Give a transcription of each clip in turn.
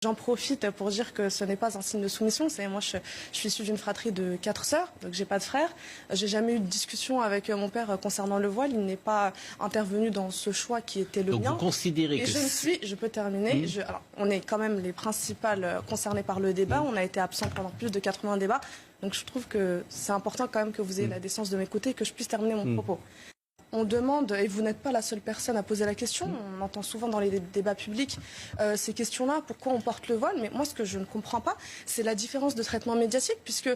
J'en profite pour dire que ce n'est pas un signe de soumission. Moi, je suis issue d'une fratrie de 4 sœurs, donc j'ai pas de frère. J'ai jamais eu de discussion avec mon père concernant le voile. Il n'est pas intervenu dans ce choix qui était le mien. Donc vous considérez que je peux terminer. Alors, on est quand même les principales concernées par le débat. On a été absents pendant plus de 80 débats. Donc je trouve que c'est important quand même que vous ayez la décence de m'écouter et que je puisse terminer mon propos. On demande, et vous n'êtes pas la seule personne à poser la question, on entend souvent dans les débats publics ces questions-là, pourquoi on porte le voile. Mais moi, ce que je ne comprends pas, c'est la différence de traitement médiatique, puisque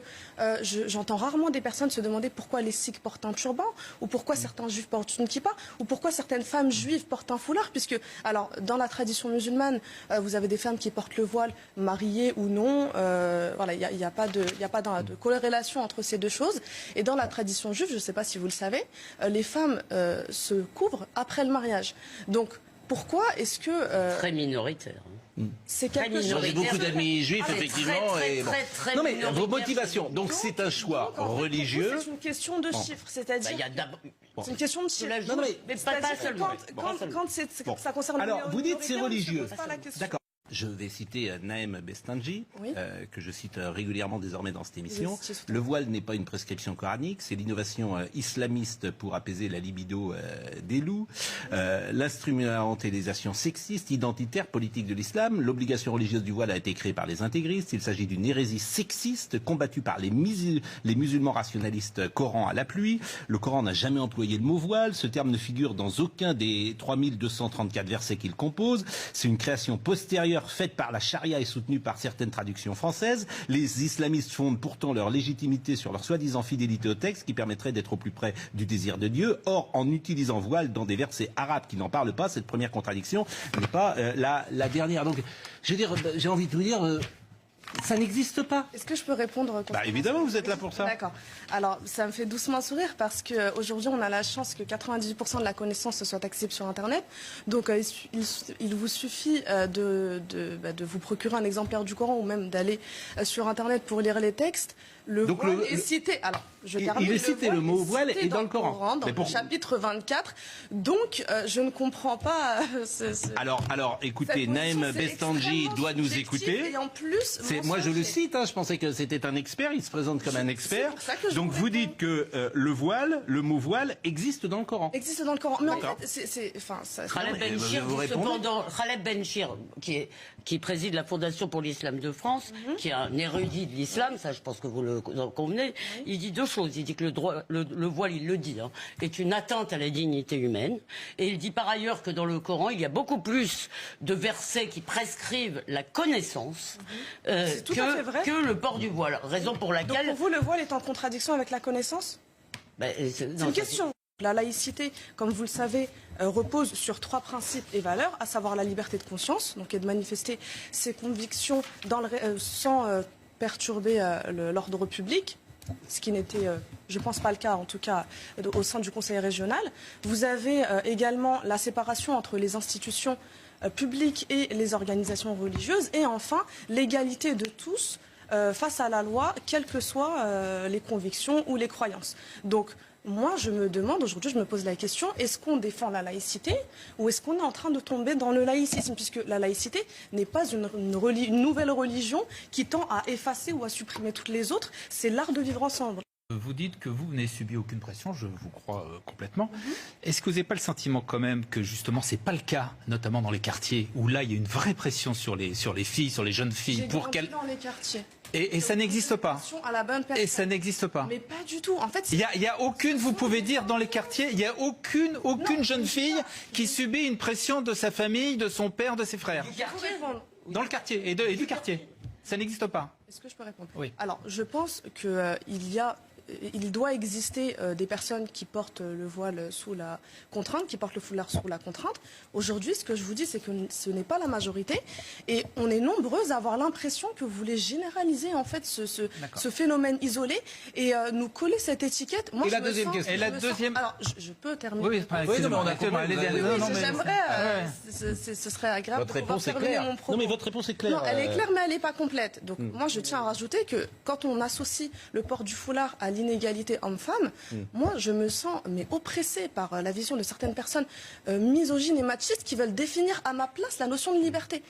j'entends rarement des personnes se demander pourquoi les sikhs portent un turban, ou pourquoi certains juifs portent une kippa, ou pourquoi certaines femmes juives portent un foulard, puisque, alors, dans la tradition musulmane, vous avez des femmes qui portent le voile, mariées ou non, voilà, il n'y a pas de corrélation entre ces deux choses. Et dans la tradition juive, je ne sais pas si vous le savez, les femmes se couvrent après le mariage. Donc, pourquoi est-ce que... Très minoritaire. C'est quelque chose... J'ai beaucoup d'amis juifs, effectivement. Très non, mais vos motivations. Donc, c'est un choix religieux. C'est une question de chiffres. C'est-à-dire... C'est une question de chiffres. Non, mais pas seulement. Quand ça concerne... Alors, vous dites c'est religieux. D'accord. Je vais citer Naëm Bestanji, que je cite régulièrement désormais dans cette émission. Le voile n'est pas une prescription coranique, c'est l'innovation islamiste pour apaiser la libido des loups, l'instrumentalisation sexiste, identitaire, politique de l'islam. L'obligation religieuse du voile a été créée par les intégristes. Il s'agit d'une hérésie sexiste combattue par les musulmans rationalistes Coran à la pluie. Le Coran n'a jamais employé le mot voile. Ce terme ne figure dans aucun des 3234 versets qu'il compose. C'est une création postérieure faite par la charia et soutenue par certaines traductions françaises. Les islamistes fondent pourtant leur légitimité sur leur soi-disant fidélité au texte qui permettrait d'être au plus près du désir de Dieu. Or, en utilisant voile dans des versets arabes qui n'en parlent pas, cette première contradiction n'est pas la dernière. Donc, je veux dire, j'ai envie de vous dire... ça n'existe pas. Est-ce que je peux répondre évidemment, vous êtes là pour ça. D'accord. Alors, ça me fait doucement sourire parce qu'aujourd'hui, on a la chance que 98% de la connaissance soit accessible sur Internet. Donc, il vous suffit de vous procurer un exemplaire du Coran ou même d'aller sur Internet pour lire les textes. Le voile est cité. Alors, je termine. Il est cité, le mot voile est dans le Coran. Dans le chapitre 24. Donc, je ne comprends pas. Alors, écoutez, Naëm Bestanji doit nous écouter. Et en plus, moi, je le cite. Je pensais que c'était un expert. Il se présente comme un expert. Donc, vous dites que le mot voile existe dans le Coran. Existe dans le Coran. Mais en fait, Khaled Benchir, qui préside la Fondation pour l'Islam de France, qui est un érudit de l'islam, ça, je pense que vous le convenez, il dit deux choses. Il dit que le voile, il le dit, est une atteinte à la dignité humaine. Et il dit par ailleurs que dans le Coran, il y a beaucoup plus de versets qui prescrivent la connaissance que le port du voile. Raison pour laquelle... Donc pour vous, le voile est en contradiction avec la connaissance ? C'est une question. La laïcité, comme vous le savez, repose sur 3 principes et valeurs, à savoir la liberté de conscience, donc et de manifester ses convictions sans perturber l'ordre public, ce qui n'était, je pense, pas le cas, en tout cas, au sein du Conseil régional. Vous avez également la séparation entre les institutions publiques et les organisations religieuses. Et enfin, l'égalité de tous face à la loi, quelles que soient les convictions ou les croyances. Donc, moi, je me demande, aujourd'hui, je me pose la question, est-ce qu'on défend la laïcité ou est-ce qu'on est en train de tomber dans le laïcisme? Puisque la laïcité n'est pas une nouvelle religion qui tend à effacer ou à supprimer toutes les autres, c'est l'art de vivre ensemble. Vous dites que vous n'avez subi aucune pression, je vous crois complètement. Est-ce que vous n'avez pas le sentiment quand même que justement c'est pas le cas, notamment dans les quartiers, où là il y a une vraie pression sur les filles, sur les jeunes filles, pour qu'elles... dans les quartiers. Et ça n'existe pas. Et ça n'existe pas. Mais pas du tout. En fait, il y a aucune, vous pouvez dire dans les quartiers, il y a aucune jeune fille qui subit une pression de sa famille, de son père, de ses frères. Dans le quartier et du quartier. Ça n'existe pas. Est-ce que je peux répondre? Oui. Alors, je pense il doit exister des personnes qui portent le voile sous la contrainte, qui portent le foulard sous la contrainte. Aujourd'hui, ce que je vous dis, c'est que ce n'est pas la majorité. Et on est nombreuses à avoir l'impression que vous voulez généraliser en fait ce phénomène isolé et nous coller cette étiquette. Moi, et la deuxième question. Et la deuxième... Alors, je peux terminer. Oui, j'aimerais... Ce serait agréable de pouvoir terminer mon propos. Non, mais votre réponse est claire. Non, elle est claire, mais elle n'est pas complète. Donc, moi, je tiens à rajouter que quand on associe le port du foulard à l'inégalité homme-femme, moi je me sens oppressée par la vision de certaines personnes misogynes et machistes qui veulent définir à ma place la notion de liberté.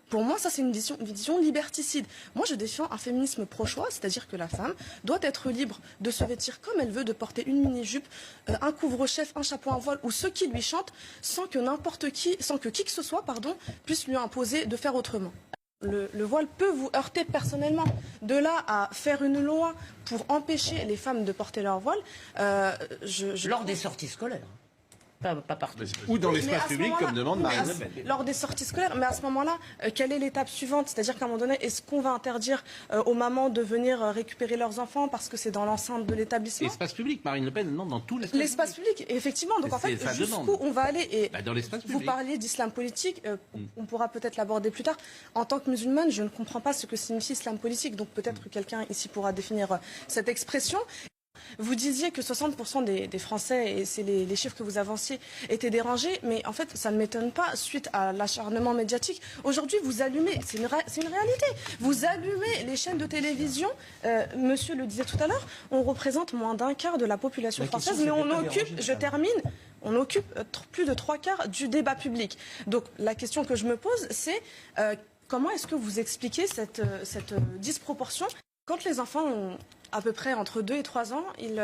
Pour moi, ça, c'est une vision liberticide. Moi, je défends un féminisme pro-choix, c'est-à-dire que la femme doit être libre de se vêtir comme elle veut, de porter une mini-jupe, un couvre-chef, un chapeau, un voile, ou ce qui lui chante, sans que qui que ce soit, puisse lui imposer de faire autrement. Le voile peut vous heurter personnellement. De là à faire une loi pour empêcher les femmes de porter leur voile, lors des sorties scolaires. Pas partout. Ou dans l'espace public, comme demande Marine Le Pen. Lors des sorties scolaires, mais à ce moment-là, quelle est l'étape suivante? C'est-à-dire qu'à un moment donné, est-ce qu'on va interdire aux mamans de venir récupérer leurs enfants parce que c'est dans l'enceinte de l'établissement? L'espace public, Marine Le Pen demande dans tout l'espace public. L'espace public, effectivement. Donc en fait, jusqu'où on va aller? Et dans l'espace public. Vous parliez d'islam politique, on pourra peut-être l'aborder plus tard. En tant que musulmane, je ne comprends pas ce que signifie islam politique, donc peut-être que quelqu'un ici pourra définir cette expression. Vous disiez que 60% des Français, et c'est les chiffres que vous avanciez, étaient dérangés, mais en fait, ça ne m'étonne pas suite à l'acharnement médiatique. Aujourd'hui, vous allumez, c'est une réalité, vous allumez les chaînes de télévision, monsieur le disait tout à l'heure, on représente moins d'un quart de la population française, mais on occupe, je termine, on occupe plus de 3/4 du débat public. Donc la question que je me pose, c'est comment est-ce que vous expliquez cette disproportion quand les enfants ont à peu près entre 2 et 3 ans, ils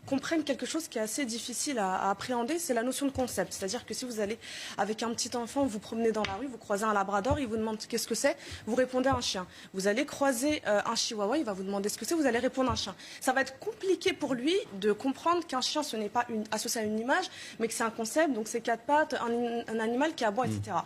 comprennent quelque chose qui est assez difficile à appréhender, c'est la notion de concept. C'est-à-dire que si vous allez avec un petit enfant, vous promenez dans la rue, vous croisez un labrador, il vous demande qu'est-ce que c'est, vous répondez un chien. Vous allez croiser un chihuahua, il va vous demander ce que c'est, vous allez répondre un chien. Ça va être compliqué pour lui de comprendre qu'un chien, ce n'est pas associé à une image, mais que c'est un concept, donc c'est 4 pattes, un animal qui aboie, etc.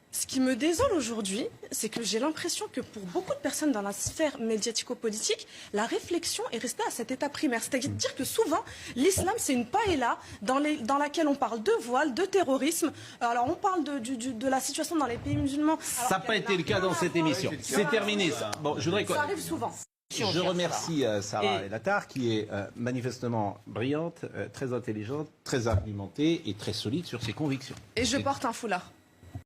Ce qui me désole aujourd'hui, c'est que j'ai l'impression que pour beaucoup de personnes dans la sphère médiatico-politique, la réflexion est restée à cet état primaire. C'est-à-dire que souvent, l'islam, c'est une paella dans laquelle on parle de voile, de terrorisme. Alors, on parle de la situation dans les pays musulmans. Ça n'a pas été le cas dans cette émission. C'est terminé, ça. Bon, je voudrais ça arrive souvent. Je remercie Sarah El-Attar, qui est manifestement brillante, très intelligente, très argumentée et très solide sur ses convictions. Et je porte un foulard.